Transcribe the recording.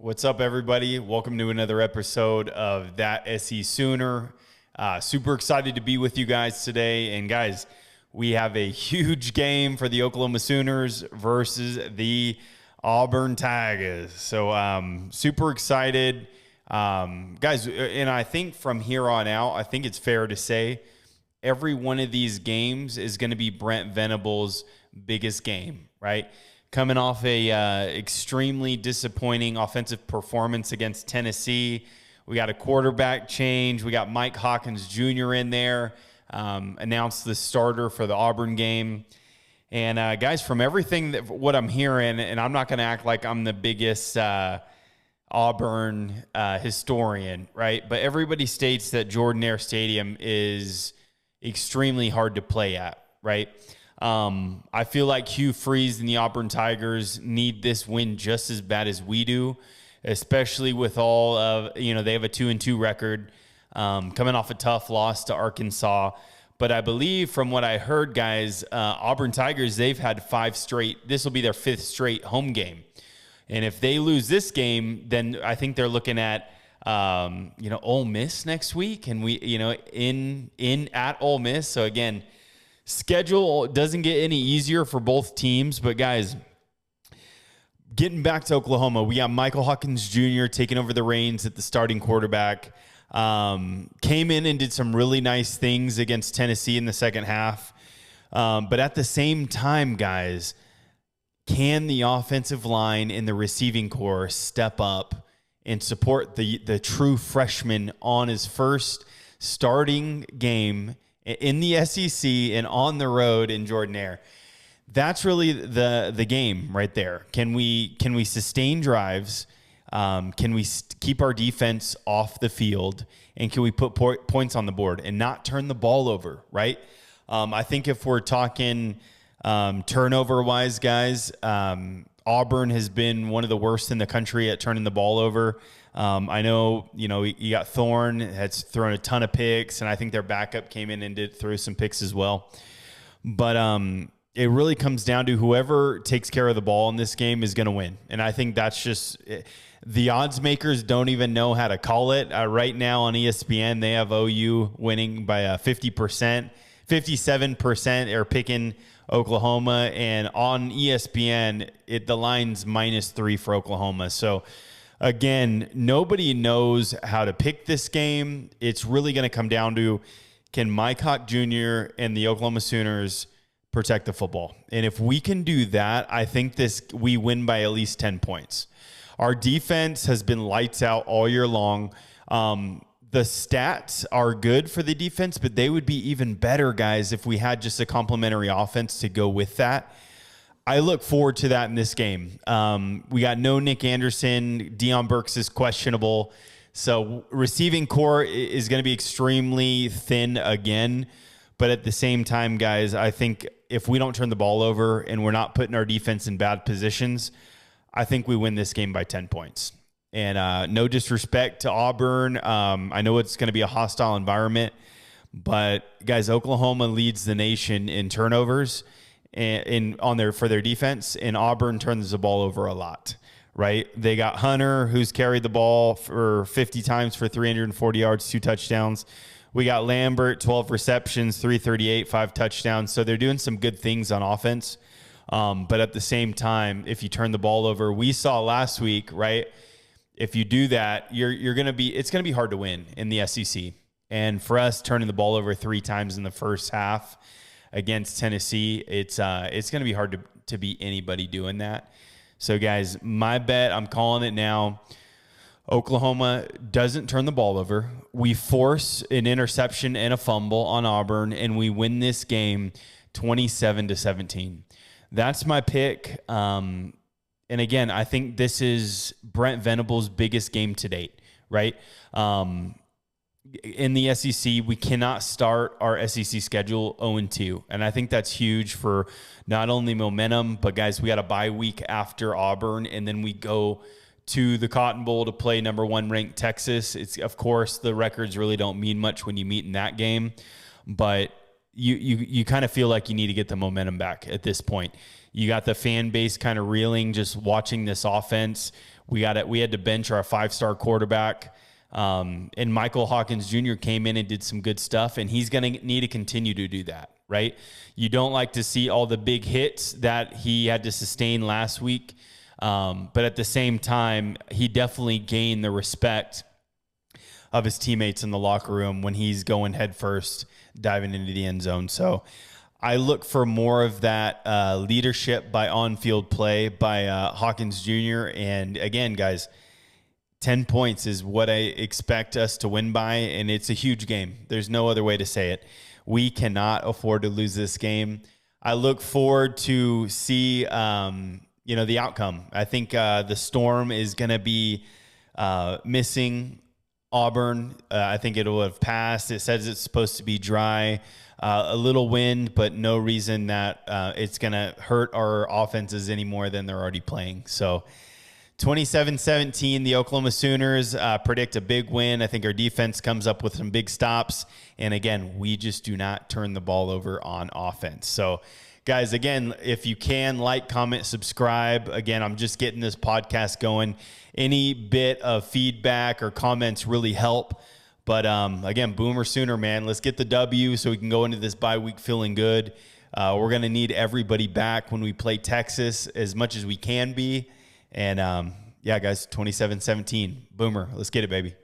What's up, everybody? Welcome to another episode of That SE Sooner. Super excited to be with you guys today. And guys, we have a huge game for the Oklahoma Sooners versus the Auburn Tigers. So super excited. Guys, and I think from here on out, I think it's fair to say every one of these games is going to be Brent Venables' biggest game, right? Coming off a extremely disappointing offensive performance against Tennessee. We got a quarterback change. We got Mike Hawkins Jr. in there, announced the starter for the Auburn game. And guys, from everything what I'm hearing, and I'm not going to act like I'm the biggest Auburn historian, right? But everybody states that Jordan-Hare Stadium is extremely hard to play at, right? I feel like Hugh Freeze and the Auburn Tigers need this win just as bad as we do, especially with all of, they have a 2-2 record, coming off a tough loss to Arkansas. But I believe from what I heard, guys, Auburn Tigers, they've had 5 straight. This will be their 5th straight home game. And if they lose this game, then I think they're looking at, Ole Miss next week. And we, at Ole Miss. So again, schedule doesn't get any easier for both teams, but guys, getting back to Oklahoma, we got Michael Hawkins Jr. taking over the reins at the starting quarterback. Came in and did some really nice things against Tennessee in the second half. But at the same time, guys, can the offensive line and the receiving corps step up and support the true freshman on his first starting game in the SEC and on the road in Jordan-Hare? That's really the game right there. Can we sustain drives? Can we keep our defense off the field? And can we put points on the board and not turn the ball over, right? I think if we're talking turnover-wise, guys, Auburn has been one of the worst in the country at turning the ball over. I know, you got Thorne has thrown a ton of picks, and I think their backup came in and threw some picks as well. But it really comes down to whoever takes care of the ball in this game is going to win. And I think that's just the odds makers don't even know how to call it. Right now on ESPN, they have OU winning by 50%. 57% are picking Oklahoma, and on ESPN, the line's -3 for Oklahoma. So again, nobody knows how to pick this game. It's really going to come down to, can Mike Hawk Jr. and the Oklahoma Sooners protect the football? And if we can do that, I think we win by at least 10 points. Our defense has been lights out all year long. The stats are good for the defense, but they would be even better, guys, if we had just a complementary offense to go with that. I look forward to that in this game. We got no Nick Anderson. Deion Burks is questionable. So receiving core is going to be extremely thin again. But at the same time, guys, I think if we don't turn the ball over and we're not putting our defense in bad positions, I think we win this game by 10 points. And no disrespect to Auburn. I know it's going to be a hostile environment. But, guys, Oklahoma leads the nation in turnovers for their defense, and Auburn turns the ball over a lot, right? They got Hunter, who's carried the ball for 50 times for 340 yards, 2 touchdowns. We got Lambert, 12 receptions, 338, 5 touchdowns. So they're doing some good things on offense. But at the same time, if you turn the ball over, we saw last week, right? If you do that, it's going to be hard to win in the SEC. And for us, turning the ball over 3 times in the first half against Tennessee, it's going to be hard to beat anybody doing that. So, guys, my bet, I'm calling it now. Oklahoma doesn't turn the ball over. We force an interception and a fumble on Auburn, and we win this game 27-17. That's my pick. And again, I think this is Brent Venables' biggest game to date, right? In the SEC, we cannot start our SEC schedule 0-2. And I think that's huge for not only momentum, but guys, we got a bye week after Auburn, and then we go to the Cotton Bowl to play number 1 ranked Texas. It's, of course, the records really don't mean much when you meet in that game, but you kind of feel like you need to get the momentum back at this point. You got the fan base kind of reeling just watching this offense. We had to bench our 5-star quarterback. And Michael Hawkins Jr. came in and did some good stuff, and he's going to need to continue to do that, right? You don't like to see all the big hits that he had to sustain last week. But at the same time, he definitely gained the respect of his teammates in the locker room when he's going head first, diving into the end zone. So I look for more of that leadership by on-field play by Hawkins Jr. And again, guys, 10 points is what I expect us to win by, and it's a huge game. There's no other way to say it. We cannot afford to lose this game. I look forward to see the outcome. I think the Storm is going to be missing Auburn. I think it will have passed. It says it's supposed to be dry, a little wind, but no reason that it's going to hurt our offenses any more than they're already playing. So 27-17, the Oklahoma Sooners predict a big win. I think our defense comes up with some big stops. And again, we just do not turn the ball over on offense. So guys, again, if you can, like, comment, subscribe. Again, I'm just getting this podcast going. Any bit of feedback or comments really help. But again, Boomer Sooner, man, let's get the W so we can go into this bye week feeling good. We're going to need everybody back when we play Texas as much as we can be. And yeah, guys, 27-17. Boomer, let's get it, baby.